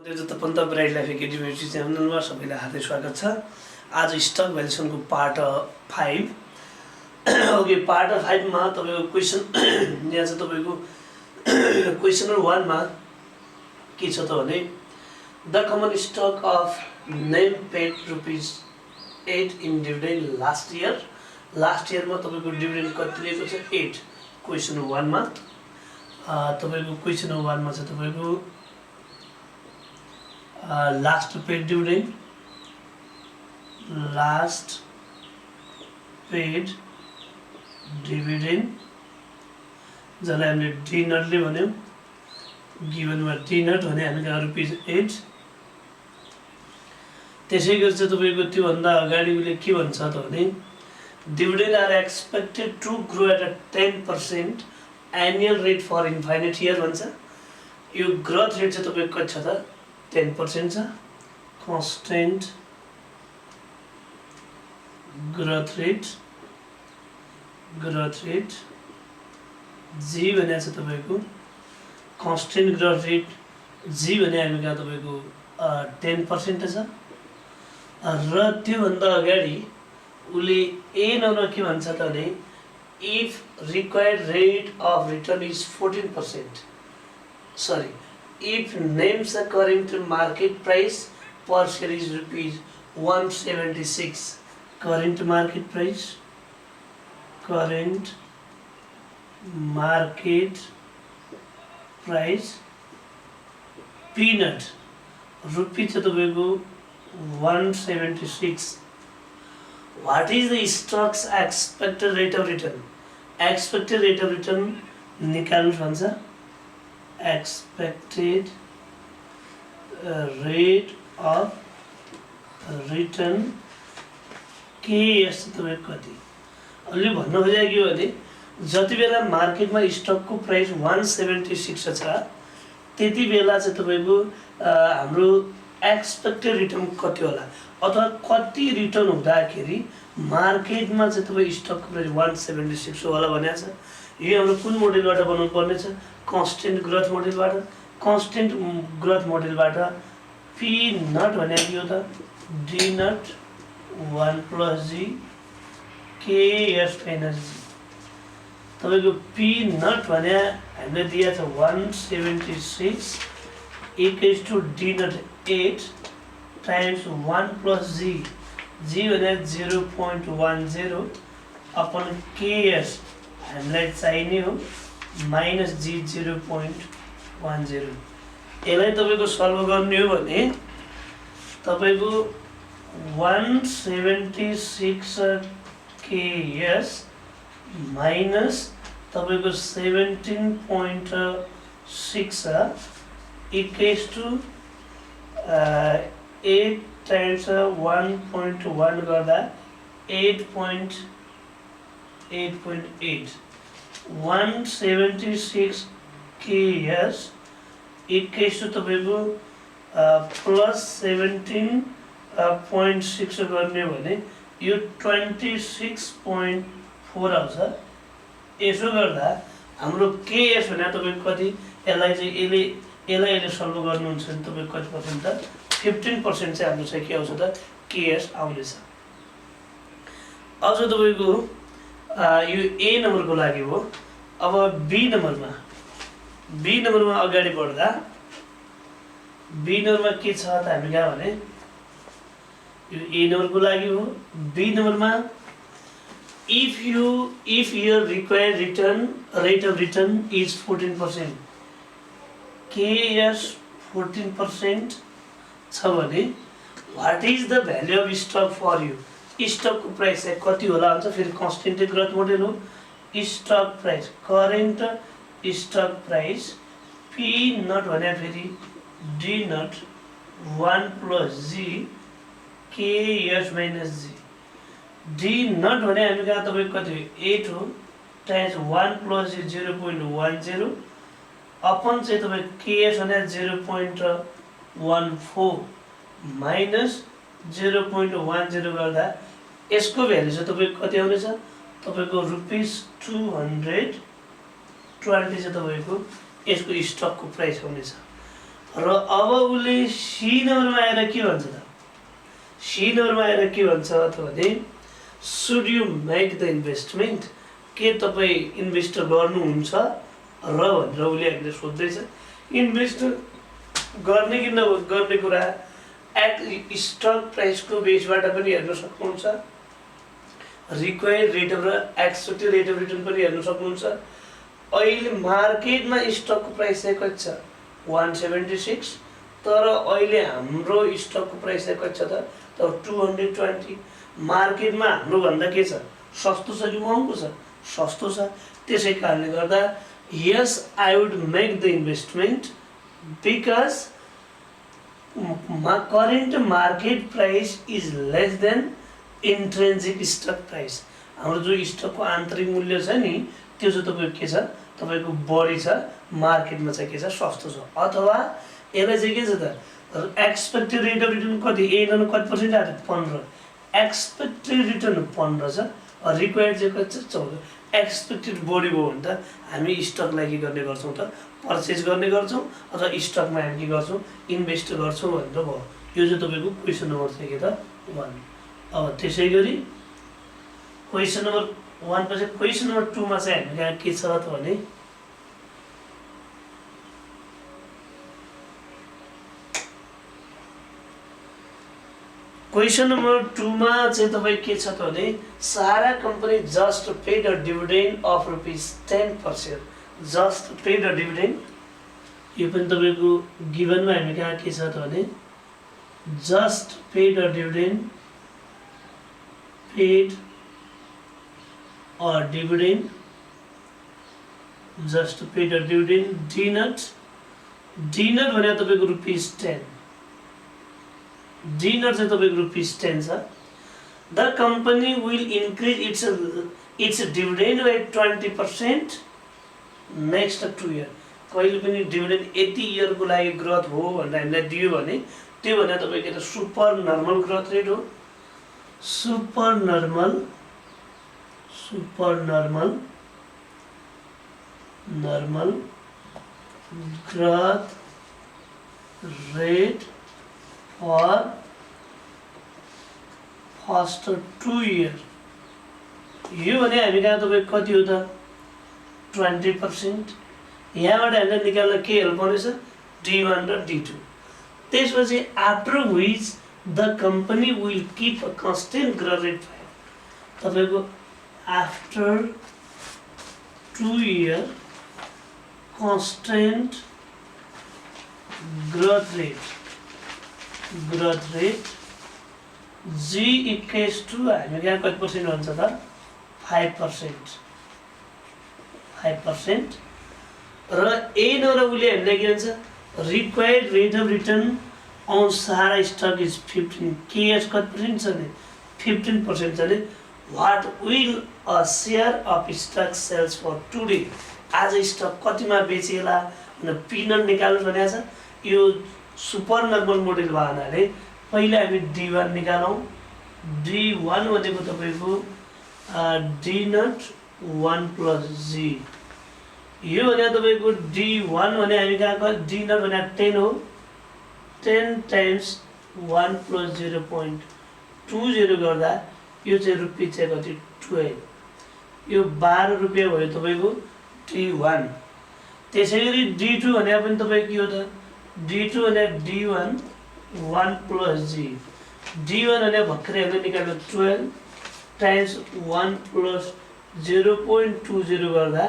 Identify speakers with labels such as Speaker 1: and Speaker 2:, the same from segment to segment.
Speaker 1: तपाईं bright life academy च्यानलमा सबैलाई हार्दिक स्वागत छ। आज स्टक भ्यालुएसनको पार्ट 5 ओके पार्ट 5 मा तपाईको क्वेशन यहाँ छ। तपाईको क्वेशन नम्बर 1 मा के छ त भने the common stock of name paid ₹8 in dividend last year मा तपाईको डिभिडेन्ड कति लिएको छ 8। क्वेशन नम्बर 1 मा तपाईको क्वेशन नम्बर 1 मा छ तपाईको last paid dividend जसलाई हामीले डी नटले भन्यौं गिभनमा डी नट भने हामी कहाँ ₹8। त्यसैगरी चाहिँ तपाईको त्यो भन्दा अगाडि उले के भन्छ त भने dividend are expected to grow at a 10% annual rate for infinite year भन्छ। यो ग्रोथ रेट चाहिँ तपाईको कति छ त 10% छ। constant growth rate g भने छ तपाईको constant growth rate g भने हामी कहाँ तपाईको 10% छ। र त्यो भन्दा अगाडि उले ए नम्बर के भन्छ त भने if required rate of return is 14%, sorry, if names are current market price per share is ₹176, current market price peanut rupee छ तपाईको 176। what is the stock's expected rate of return? expected rate of return निकाल्नु भन्छ। expected rate of return के यस्तो तपाईको कति अहिले भन्नु खोजेको के भने जति बेला मार्केटमा स्टकको प्राइस 176 छ त्यति बेला चाहिँ तपाईको हाम्रो एक्सपेक्टेड रिटर्न कति होला अथवा कति रिटर्न हुँदाखेरि मार्केटमा चाहिँ तपाई स्टकको प्राइस 176 होला भनेको छ। यो हाम्रो कुन मोडेलबाट बनाउनु पर्ने छ कन्स्टेन्ट ग्रोथ मोडेलबाट। कन्स्टेन्ट ग्रोथ मोडेलबाट पी नट भने के हो त D not 1 + g ks - g। तपाईको पी नट भने हामीले दिया छ 176 equals to D nought 8 times 1 + g g भने 0.10 अपन ks हामीलाई चाहिने हो माइनस g 0.10। यसलाई तपाईको सल्भ गर्ने हो भने तपाईको 176 ks माइनस तपाईको 17.6 इक्वल्स टु 8 टाइम्स 1.1 गर्दा 8.8 176 ks इक्वल्स टु तपाईको प्लस 17.6 गर्ने भने यो 26.4 आउँछ। यसो गर्दा हाम्रो केएस भने तपाईको कति यसलाई चाहिँ यसले सल्भ गर्नुहुन्छ भने तपाईको कति पर्सेन्ट त 15% चाहिँ हाम्रो चाहिँ के आउँछ त केएस आउँदैछ। अझ तपाईको यो ए नम्बरको लागि हो। अब बी नम्बरमा अगाडि बढ्दा बी नम्बरमा के छ त हामी कहाँ भने यो ए नम्बरको लागि हो। बी नम्बरमा if your required rate of return is 14%, ks 14% छ भने what is the value of stock for you? Stock को प्राइस चाहिँ कति होला भन्छ। फेरि कन्स्टेन्ट ग्रोथ मोडेल हो। Stock price current stock price P not भने फेरि D not 1 + g ks - g। D naught भने हामी कहाँ तपाईको कति 8 हो टाइम्स 1 + g 0.10 अपन चाहिँ तपाईको ks भने 0.14 माइनस 0.10 गर्दा यसको भ्यालु चाहिँ तपाईको कति आउँदैछ तपाईको ₹220 चाहिँ तपाईको यसको स्टकको प्राइस आउनेछ। र अब उसले सी नम्बरमा आएर के भन्छ त सी नम्बरमा आएर के भन्छ त भने should you make the investment के तपाईँ इन्भेस्ट गर्नुहुन्छ र भनेर उसले हामीले सोध्दैछ इन्भेस्ट गर्ने कि नगर्ने कुरा एट स्टक प्राइसको बेसबाट पनि हेर्न सक्नुहुन्छ रिक्वायर्ड रेट अफ र एक्सपेक्टेड रेट अफ रिटर्न पनि हेर्न सक्नुहुन्छ अहिले मार्केटमा स्टकको प्राइस चाहिँ कति छ 176 तर अहिले हाम्रो स्टकको प्राइस चाहिँ कति छ त 220 मार्केटमा हाम्रो भन्दा के छ सस्तो छ कि महँगो छ सस्तो छ त्यसै कारणले गर्दा यस I would make the investment because current market price is less than intrinsic stock price हाम्रो जो स्टकको आन्तरिक मूल्य छ नि त्यो चाहिँ तपाईँको के छ तपाईँको बढी छ मार्केटमा चाहिँ के छ सस्तो छ अथवा यसलाई चाहिँ के छ त एक्सपेक्टेड रेट अफ रिटर्न कति एन कति पर्सेन्ट आएको 15 एक्सपेक्टेड रिटर्न 15 छ रिक्वायर्ड चाहिँ कति छ 14 एक्सपेक्टेड बढी भयो भने त हामी स्टकलाई के गर्ने गर्छौँ त पर्चेज गर्ने गर्छौँ अथवा स्टकमा हामी के गर्छौँ इन्भेस्ट गर्छौँ भनेर भयो यो चाहिँ तपाईँको क्वेसन नम्बर चाहिँ के त 1 अब त्यसै गरी क्वेसन नम्बर 1 पछि क्वेसन नम्बर 2 मा चाहिँ हामी कहाँ के छ त भने क्वेसन नम्बर 2 मा चाहिँ तपाईँ के छ त भने सारा company just paid a dividend of ₹10 just paid a dividend यो पनि तपाईँको गिभनमा हामी कहाँ के छ त भने just paid a dividend paid or dividend just paid or dividend dinner भने तपाईको ₹10 dinner चाहिँ तपाईको ₹10 छ the company will increase its dividend by 20% next 2 year कहिले पनि डिभिडेन्ड यति इयरको लागि ग्रोथ हो भनेर हामीलाई दियो भने त्यो भने तपाईको एउटा सुपर नर्मल ग्रोथ रेट हो super normal growth rate for first 2 year यो भने हामी कहाँ तपाईको कति हो त 20% यहाँबाट हामीले निकाल्न के हेल्प गर्नेछ D1 र D2 त्यसपछि after which the company will keep a constant growth rate तपाईको after 2 year constant growth rate G equals to हामी यहाँ कति पर्सेन्ट भन्छ त 5% र ए नम्बर उसले हामीलाई के भन्छ required rate of return on सारा stock is 15 KS कति पर्सेन्ट छ नि 15% छ नि what will a share of stock sells for today आज स्टक कतिमा बेचिएला भनेर पिनल निकाल्नु भनेको छ यो सुपर नर्मल मोडल भयो हुनाले पहिले हामी D1 निकालौँ D1 भनेको तपाईको D0 1 + G यो भने तपाईको D1 भने हामी कहाँ D0 भने 10 हो 10 times 1 + 0.20 गर्दा यो चाहिँ रुपैयाँ चाहिँ कति 12 यो 12 रुपैयाँ भयो तपाईको D1 त्यसैगरी D2 भने पनि तपाईको यो त D2 भने D1 1 + G D1 भने भर्खरै हामीले निकाल्नु 12 times 1 + 0.20 गर्दा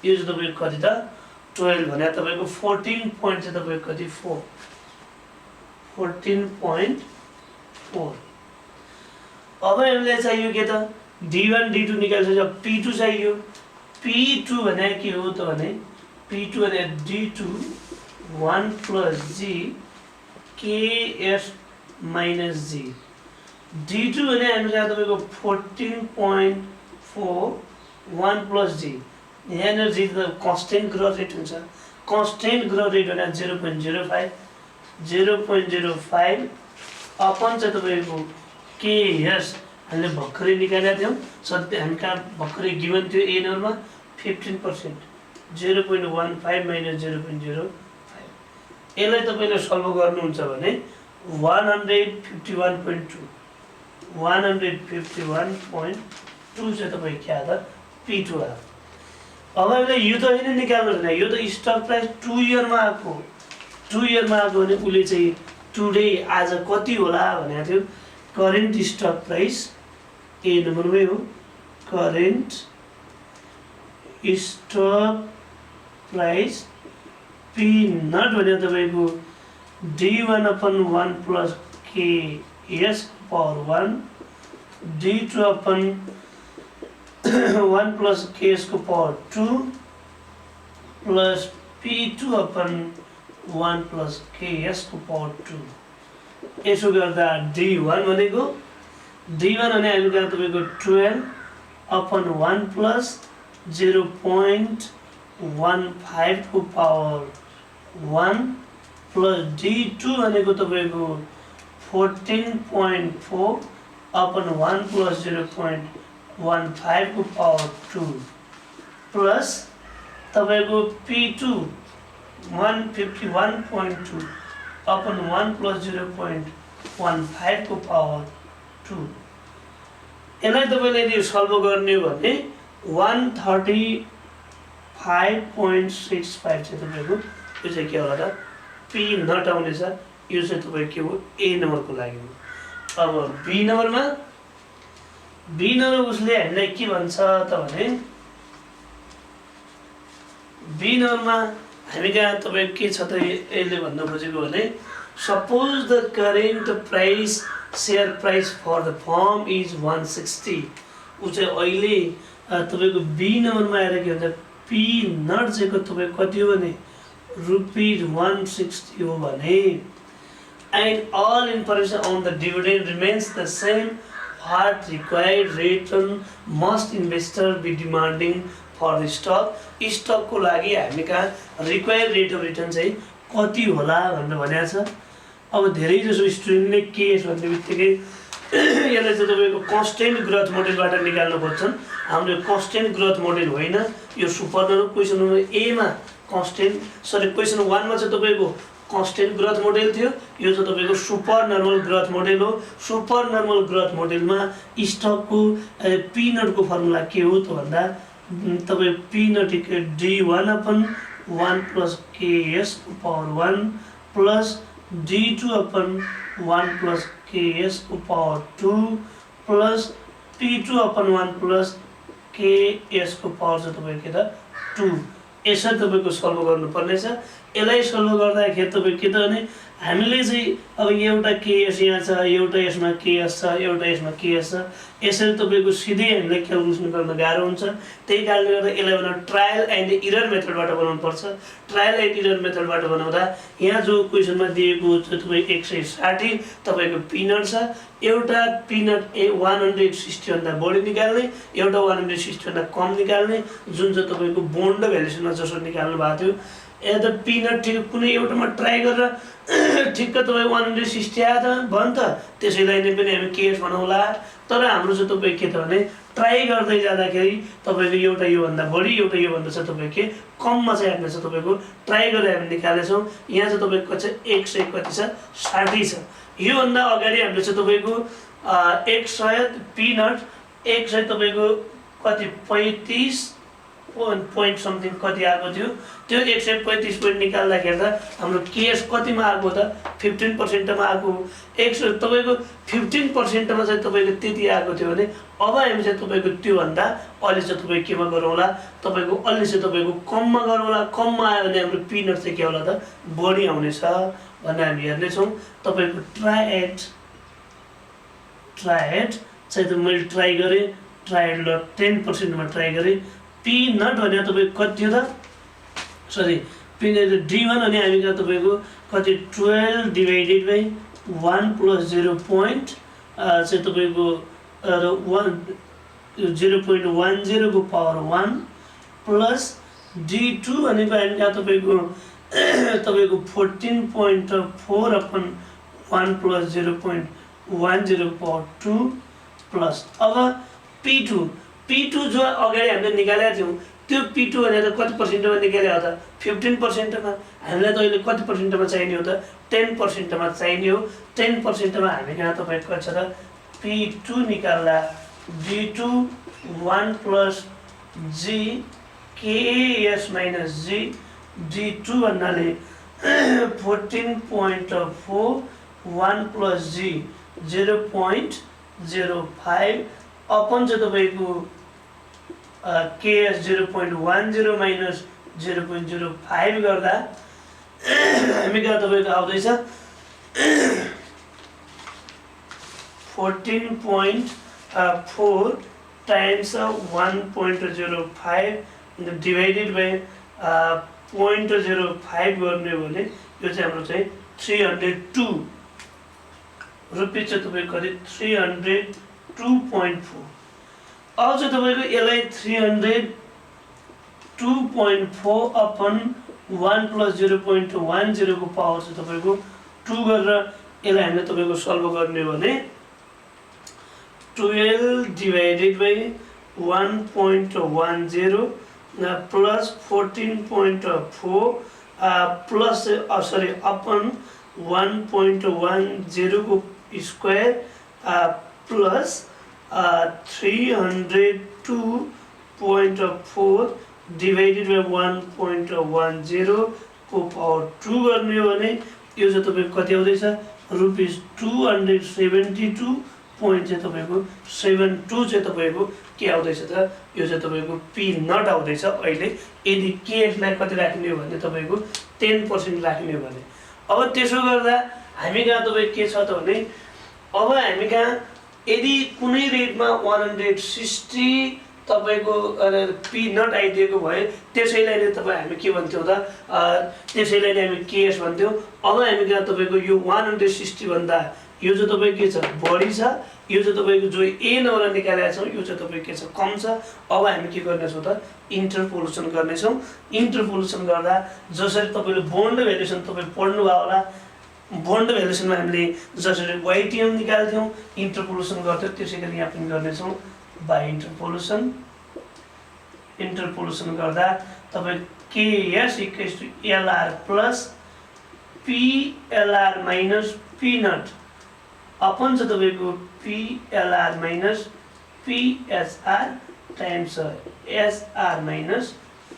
Speaker 1: यो चाहिँ तपाईको कति त 12 भने तपाईको 14 point चाहिँ तपाईको कति 14.4 अब हामीलाई चाहियो के त D1 D2 निकाल्छ अब P2 चाहियो P2 भने के हो त भने P2 भने D2 1 + G KS - G D2 भने हामीलाई तपाईको 14.4 1 + G यहाँ G त कन्स्टेन्ट ग्रोथ रेट हुन्छ कन्स्टेन्ट ग्रोथ रेट भने 0.05 अपन चाहिँ तपाईको KS हामीले भर्खरै निकालेका थियौँ सधैँ हामी कहाँ भर्खरै गिभन थियो ए नम्बरमा 15% 0.15 - 0.05 यसलाई तपाईले सल्भ गर्नुहुन्छ भने 151.2 चाहिँ तपाईँ के आयो त P2 आयो। अब हामीले यो त होइन निकाल्नु छैन, यो त स्टक प्राइस 2 इयरमा आएको 2 इयरमा आएको भने उसले चाहिँ टुडे आज कति होला भनेको थियो। करेन्ट स्टक प्राइस ए नम्बरमै हो, current stock price P naught भनेको तपाईँको D1/1 plus KS power 1 D2/1 plus KS को power 2 plus P2/1 plus KS को पावर 2। यसो गर्दा D1 भनेको भने हामी कहाँ तपाईँको 12/1 प्लस 0.15 को पावर 1 प्लस D2 भनेको तपाईँको 14.4/1 प्लस 0.15 को पावर 2 प्लस तपाईँको P2 151.2/1 प्लस 0.15 को पावर 2। यसलाई तपाईँले यदि सल्भ गर्ने हो भने 135.65 चाहिँ तपाईँको यो चाहिँ के होला त पी नट आउनेछ। यो चाहिँ तपाईँ के हो ए नम्बरको लागि हो। अब बी नम्बरमा उसले हामीलाई के भन्छ त भने बी नम्बरमा हामी कहाँ तपाईँ के छ त यसले भन्न खोजेको भने suppose the current price share price for the firm is 160। ऊ चाहिँ अहिले तपाईँको बी नम्बरमा आएर के भन्छ पी नट चाहिँ तपाईँ कति हो भने ₹160 हो भने and all information on the dividend remains the same what required return must investor be demanding for the स्टकको लागि हामी कहाँ रिक्वायर्ड रेट अफ रिटर्न चाहिँ कति होला भनेर भनेको छ। अब धेरै जसो स्टुडेन्टले के भन्ने बित्तिकै यसलाई चाहिँ तपाईँको कन्स्टेन्ट ग्रोथ मोडेलबाट निकाल्नु खोज्छन्। हाम्रो कन्स्टेन्ट ग्रोथ मोडेल होइन, यो सुपर नर्मल क्वेसन नम्बर एमा क्वेसन 1 मा चाहिँ तपाईँको कन्स्टेन्ट ग्रोथ मोडेल थियो। यो चाहिँ तपाईँको सुपर नर्मल ग्रोथ मोडेल हो। सुपर नर्मल ग्रोथ मोडेलमा स्टकको पी-नटको फर्मुला के हो त भन्दा तपाईँ पी-नट D1/1 प्लस KS को power 1 plus D2/1 plus KS को power 2 plus P2/1 plus KS को पावर चाहिँ तपाईँ के त 2। यसरी तपाईँको सल्भ गर्नुपर्नेछ। यसलाई सल्भ गर्दाखेरि तपाईँ के त भने हामीले चाहिँ अब एउटा KS यहाँ छ, एउटा यसमा KS छ, एउटा यसमा KS छ, यसरी तपाईँको सिधै हामीलाई क्यालकुलेसन गर्न गाह्रो हुन्छ। त्यही कारणले गर्दा यसलाई बनाउन ट्रायल एन्ड इरर मेथडबाट बनाउनु पर्छ। ट्रायल एन्ड इरर मेथडबाट बनाउँदा यहाँ जो क्वेसनमा दिएको छ तपाईँ 160 तपाईँको पी-नट छ। एउटा पी-नट 160 भन्दा बढी निकाल्ने, एउटा 160 भन्दा कम निकाल्ने, जुन चाहिँ तपाईँको बोन्ड भ्यालुसनमा जसो निकाल्नु भएको थियो। या त पी-नट ठिक कुनै एउटामा ट्राई गरेर ठिक्क तपाईँ 160 आयो त भयो नि त, त्यसैलाई नै पनि हामी KS बनाउँला। तर हाम्रो चाहिँ तपाईँ के त भने ट्राई गर्दै जाँदाखेरि तपाईँको एउटा योभन्दा बढी, एउटा योभन्दा चाहिँ तपाईँ के कममा चाहिँ आउने छ। तपाईँको ट्राई गरेर हामी निकालेछौँ। यहाँ चाहिँ तपाईँको चाहिँ 100 कति छ 60 छ। योभन्दा अगाडि हामीले चाहिँ तपाईँको 100 पी-नट 100 तपाईँको कति 35 पोइन्ट समथिङ कति आएको थियो। त्यो 135 पोइन्ट निकाल्दाखेरि त हाम्रो KS कतिमा आएको त 15%मा आएको। 100 तपाईँको 15%मा चाहिँ तपाईँको त्यति आएको थियो भने अब हामी चाहिँ तपाईँको त्योभन्दा अलि चाहिँ तपाईँ केमा गरौँला, तपाईँको अलि चाहिँ तपाईँको कममा गरौँला। कममा आयो भने हाम्रो पी-नट चाहिँ के होला त बढी आउनेछ भन्ने हामी हेर्नेछौँ। तपाईँको ट्रायड चाहिँ त मैले ट्राई गरेँ, ट्रायड 10%मा ट्राई गरेँ। पी-नट भने तपाईँ कति हो त सरी D1 भने हामी कहाँ तपाईँको कति 12 डिभाइडेड बाई 1 प्लस 0 पोइन्ट चाहिँ तपाईँको 0.10 को पावर 1 प्लस D2 भनेको हामी कहाँ तपाईँको 14.4/1 प्लस 0.10 पावर 2 प्लस अब P2 जो अगाडि हामीले निकालेका थियौँ त्यो P2 भनेर कति पर्सेन्टमा निकाले हो त 15%मा हामीलाई त अहिले कति पर्सेन्टमा चाहिने हो त 10%मा चाहिने हो 10%मा हामी कहाँ तपाईको कति छ त P2 निकाल्दा D2 1 plus G KS minus G D2 भन्नाले 14.4 1 plus G 0.05 अपन चाहिँ तपाईको KS 0.10 minus 0.05 गर्दा हामी कहाँ तपाईको आउँदैछ 14.4 times 1.05 divided by 0.05 गर्ने हो भने यो चाहिँ हाम्रो चाहिँ 302 रुपैयाँ चाहिँ तपाईको कति 302.4 अब चाहिँ तपाईको यसलाई 302.4 अपन 1 plus 0.10 को पावर चाहिँ तपाईको 2 गरेर यसलाई हामीले तपाईको सल्भ गर्ने हो भने 12 divided by 1.10 plus 14.4 plus sorry upon 1.10 को square plus 302.4 divided by 1.10 को पावर 2 गर्ने हो भने यो चाहिँ तपाईको कति आउँदैछ रुपीस 272 point चाहिँ तपाईको 72 चाहिँ तपाईको के आउँदैछ त यो चाहिँ तपाईको P नट आउँदैछ अहिले यदि KS लाई कति राख्ने हो भने तपाईको 10% राख्ने हो भने अब त्यसो गर्दा हामी कहाँ तपाईको के छ त भने अब हामी कहाँ यदि कुनै रेटमा 160 तपाईको P नट आइदिएको भए त्यसैलाई नै तपाई हामी के भन्थ्यौ त त्यसैलाई नै हामी KS भन्थ्यौ अब हामी कहाँ तपाईको यो 160 भन्दा यो चाहिँ तपाईको के छ बढी छ यो चाहिँ तपाईको जो A नम्बर निकालेका छौं यो चाहिँ तपाईको के छ कम छ अब हामी के गर्ने छौं त इन्टरपोलेसन गर्ने छौं इन्टरपोलेसन गर्दा जसरी तपाईले बोन्ड भ्यालुएसन तपाई पढ्नु भयो होला बोन्ड भ्यालुएसनमा हामीले जसरी YTM निकाल्थ्यौं इन्टरपोलेसन गर्थ्यौ त्यसैगरी यहाँ पनि गर्ने छौं बाइ इन्टरपोलेसन गर्दा तपाई KS LR plus PLR minus P naught upon चाहिँ तपाईको PLR minus PSR times SR minus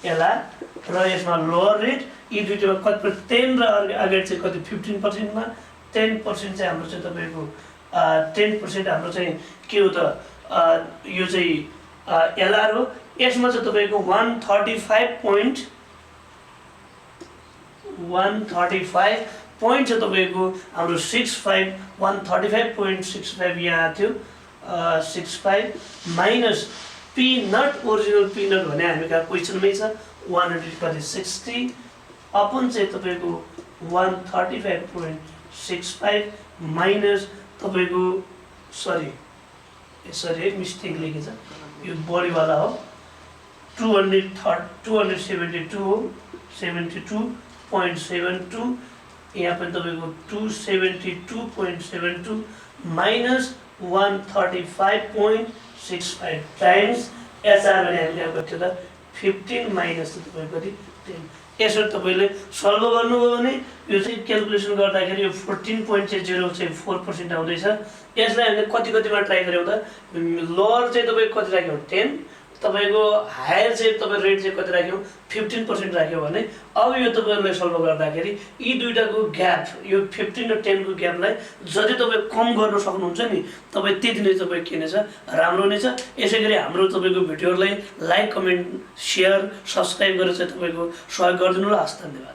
Speaker 1: LR र यसमा लोअर रेट यी दुईटामा कति 10 र अगाडि चाहिँ कति 15% मा 10% चाहिँ हाम्रो चाहिँ तपाईको 10% हाम्रो चाहिँ के हो त यो चाहिँ LR हो यसमा चाहिँ तपाईको 135 point चाहिँ तपाईको हाम्रो 65 135.65 यहाँ थियो 65 minus P naught original P naught भने हामी का क्वेशनमै छ 160 अपन चाहिँ तपाईको 135.65 minus तपाईको सरी मिस्टेक लेखेछ यो बडी वाला हो 272 हो 72.72 यहाँ पनि तपाईको 272.72 minus 135.65 times SR भने हामीले अब कति त 15 minus तपाईको कति 10 यसरी तपाईले सल्भ गर्नुभयो भने यो चाहिँ क्याल्कुलेसन गर्दाखेरि यो 14.04% आउँदैछ यसलाई हामीले कतिमा ट्राई गर्यौ त लोअर चाहिँ तपाईको कति राख्यौ 10 तपाईको हायर चाहिँ तपाई रेट चाहिँ कति राख्यौ 15% राख्यौ भने अब यो तपाईहरुले सल्भ गर्दाखेरि यी दुईटाको ग्याप यो 15 र 10 को ग्यापलाई जति तपाई कम गर्न सक्नुहुन्छ नि तपाई त्यति नै तपाई के हुनेछ राम्रो हुनेछ यसैगरी हाम्रो तपाईको भिडियोलाई लाइक कमेन्ट शेयर सब्स्क्राइब गरेर चाहिँ तपाईको सहयोग गरिदिनु होला हस् धन्यवाद।